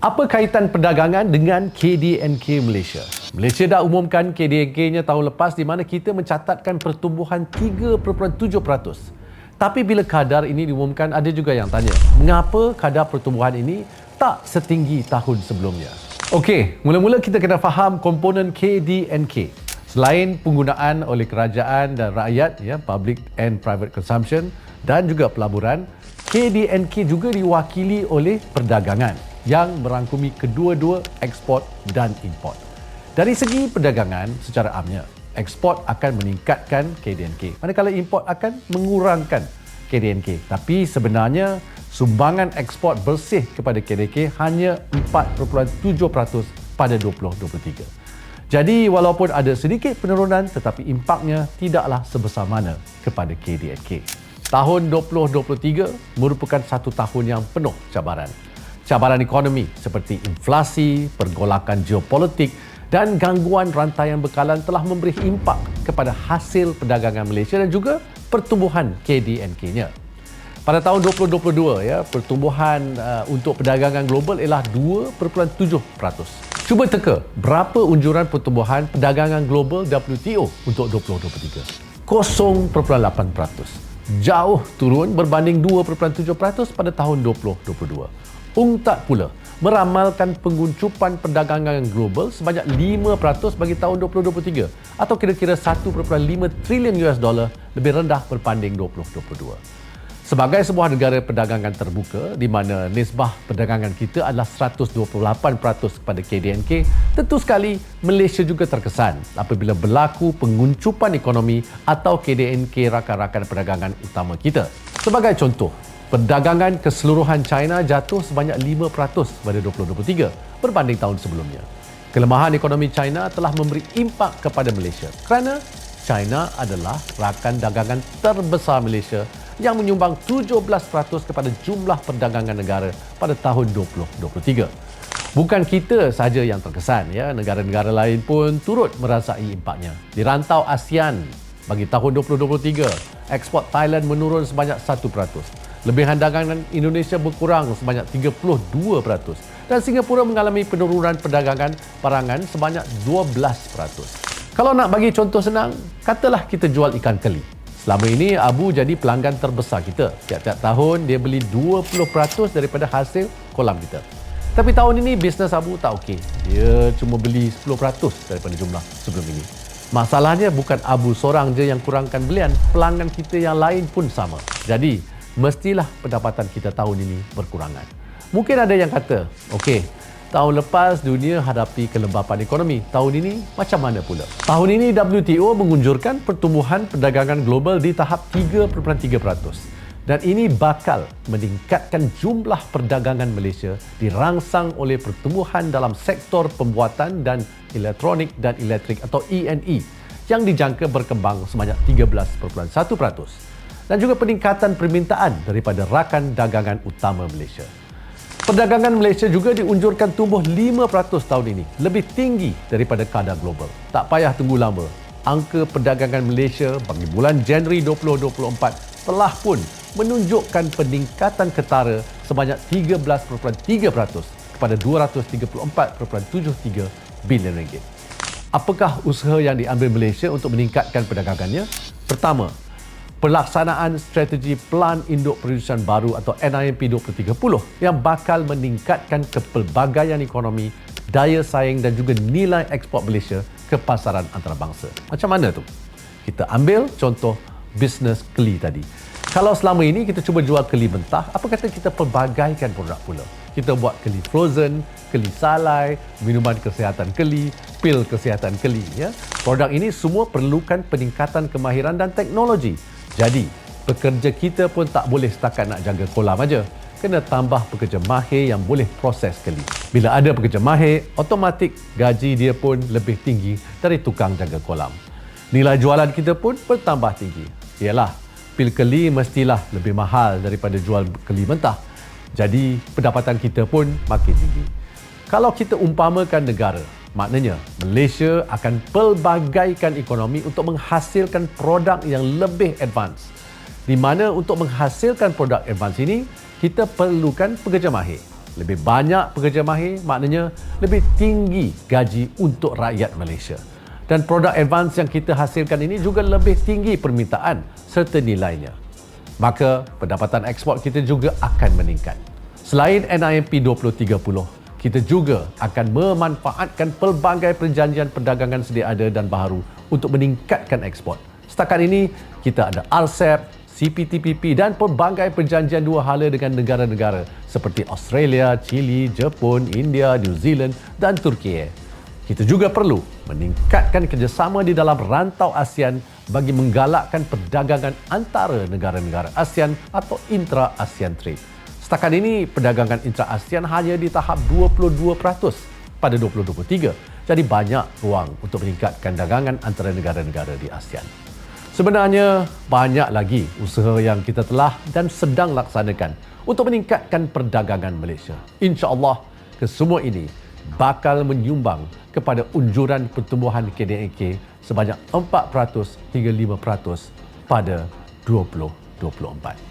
Apa kaitan perdagangan dengan KDNK Malaysia? Malaysia dah umumkan KDNK-nya tahun lepas di mana kita mencatatkan pertumbuhan 3.7%. Tapi bila kadar ini diumumkan, ada juga yang tanya, mengapa kadar pertumbuhan ini tak setinggi tahun sebelumnya? Okey, mula-mula kita kena faham komponen KDNK. Selain penggunaan oleh kerajaan dan rakyat, public and private consumption dan juga pelaburan, KDNK juga diwakili oleh perdagangan yang merangkumi kedua-dua ekspor dan import. Dari segi perdagangan secara amnya, ekspor akan meningkatkan KDNK, manakala import akan mengurangkan KDNK. Tapi sebenarnya sumbangan ekspor bersih kepada KDNK hanya 4.7% pada 2023. Jadi walaupun ada sedikit penurunan tetapi impaknya tidaklah sebesar mana kepada KDNK. Tahun 2023 merupakan satu tahun yang penuh cabaran. Cabaran ekonomi seperti inflasi, pergolakan geopolitik dan gangguan rantaian bekalan telah memberi impak kepada hasil perdagangan Malaysia dan juga pertumbuhan KDNK-nya. Pada tahun 2022, pertumbuhan untuk perdagangan global ialah 2.7%. Cuba teka berapa unjuran pertumbuhan perdagangan global WTO untuk 2023? 0.8%. Jauh turun berbanding 2.7% pada tahun 2022. UNCTAD pula meramalkan penguncupan perdagangan global sebanyak 5% bagi tahun 2023 atau kira-kira 1.5 trilion US dollar, lebih rendah berbanding 2022. Sebagai sebuah negara perdagangan terbuka di mana nisbah perdagangan kita adalah 128% kepada KDNK, tentu sekali Malaysia juga terkesan apabila berlaku penguncupan ekonomi atau KDNK rakan-rakan perdagangan utama kita. Sebagai contoh, perdagangan keseluruhan China jatuh sebanyak 5% pada 2023 berbanding tahun sebelumnya. Kelemahan ekonomi China telah memberi impak kepada Malaysia kerana China adalah rakan dagangan terbesar Malaysia yang menyumbang 17% kepada jumlah perdagangan negara pada tahun 2023. Bukan kita sahaja yang terkesan, negara-negara lain pun turut merasai impaknya. Di rantau ASEAN, bagi tahun 2023, ekspor Thailand menurun sebanyak 1%. Lebihan dagangan Indonesia berkurang sebanyak 32% dan Singapura mengalami penurunan perdagangan barangan sebanyak 12%. Kalau nak bagi contoh senang, katalah kita jual ikan keli. Selama ini Abu jadi pelanggan terbesar kita. Tiap-tiap tahun dia beli 20% daripada hasil kolam kita. Tapi tahun ini bisnes Abu tak okey. Dia cuma beli 10% daripada jumlah sebelum ini. Masalahnya bukan Abu seorang je yang kurangkan belian, pelanggan kita yang lain pun sama. Jadi mestilah pendapatan kita tahun ini berkurangan. Mungkin ada yang kata, okey, tahun lepas dunia hadapi kelembapan ekonomi. Tahun ini macam mana pula? Tahun ini WTO mengunjurkan pertumbuhan perdagangan global di tahap 3.3%. Dan ini bakal meningkatkan jumlah perdagangan Malaysia dirangsang oleh pertumbuhan dalam sektor pembuatan dan elektronik dan elektrik atau E&E yang dijangka berkembang sebanyak 13.1%. Dan juga peningkatan permintaan daripada rakan dagangan utama Malaysia. Perdagangan Malaysia juga diunjurkan tumbuh 5% tahun ini, lebih tinggi daripada kadar global. Tak payah tunggu lama. Angka perdagangan Malaysia bagi bulan Januari 2024 telah pun menunjukkan peningkatan ketara sebanyak 13.3% kepada 234.73 bilion ringgit. Apakah usaha yang diambil Malaysia untuk meningkatkan perdagangannya? Pertama, pelaksanaan strategi Pelan Induk Perindustrian Baru atau NIMP 2030 yang bakal meningkatkan kepelbagaian ekonomi, daya saing dan juga nilai ekspor Malaysia ke pasaran antarabangsa. Macam mana tu? Kita ambil contoh bisnes keli tadi. Kalau selama ini kita cuba jual keli mentah, apa kata kita pelbagaikan produk pula? Kita buat keli frozen, keli salai, minuman kesihatan keli, pil kesihatan keli. Produk ini semua perlukan peningkatan kemahiran dan teknologi. Jadi, pekerja kita pun tak boleh setakat nak jaga kolam aja. Kena tambah pekerja mahir yang boleh proses keli. Bila ada pekerja mahir, automatik gaji dia pun lebih tinggi dari tukang jaga kolam. Nilai jualan kita pun bertambah tinggi. Ialah, pil keli mestilah lebih mahal daripada jual keli mentah. Jadi, pendapatan kita pun makin tinggi. Kalau kita umpamakan negara, maknanya Malaysia akan pelbagaikan ekonomi untuk menghasilkan produk yang lebih advance. Di mana untuk menghasilkan produk advance ini, kita perlukan pekerja mahir. Lebih banyak pekerja mahir maknanya lebih tinggi gaji untuk rakyat Malaysia. Dan produk advance yang kita hasilkan ini juga lebih tinggi permintaan serta nilainya. Maka pendapatan ekspor kita juga akan meningkat. Selain NIMP 2030, kita juga akan memanfaatkan pelbagai perjanjian perdagangan sedia ada dan baharu untuk meningkatkan ekspor. Setakat ini, kita ada RCEP, CPTPP dan pelbagai perjanjian dua hala dengan negara-negara seperti Australia, Chile, Jepun, India, New Zealand dan Turki. Kita juga perlu meningkatkan kerjasama di dalam rantau ASEAN bagi menggalakkan perdagangan antara negara-negara ASEAN atau intra-ASEAN trade. Setakat ini, perdagangan intra-ASEAN hanya di tahap 22% pada 2023. Jadi banyak ruang untuk meningkatkan dagangan antara negara-negara di ASEAN. Sebenarnya, banyak lagi usaha yang kita telah dan sedang laksanakan untuk meningkatkan perdagangan Malaysia. InsyaAllah, kesemua ini bakal menyumbang kepada unjuran pertumbuhan KDNK sebanyak 4% hingga 5% pada 2024.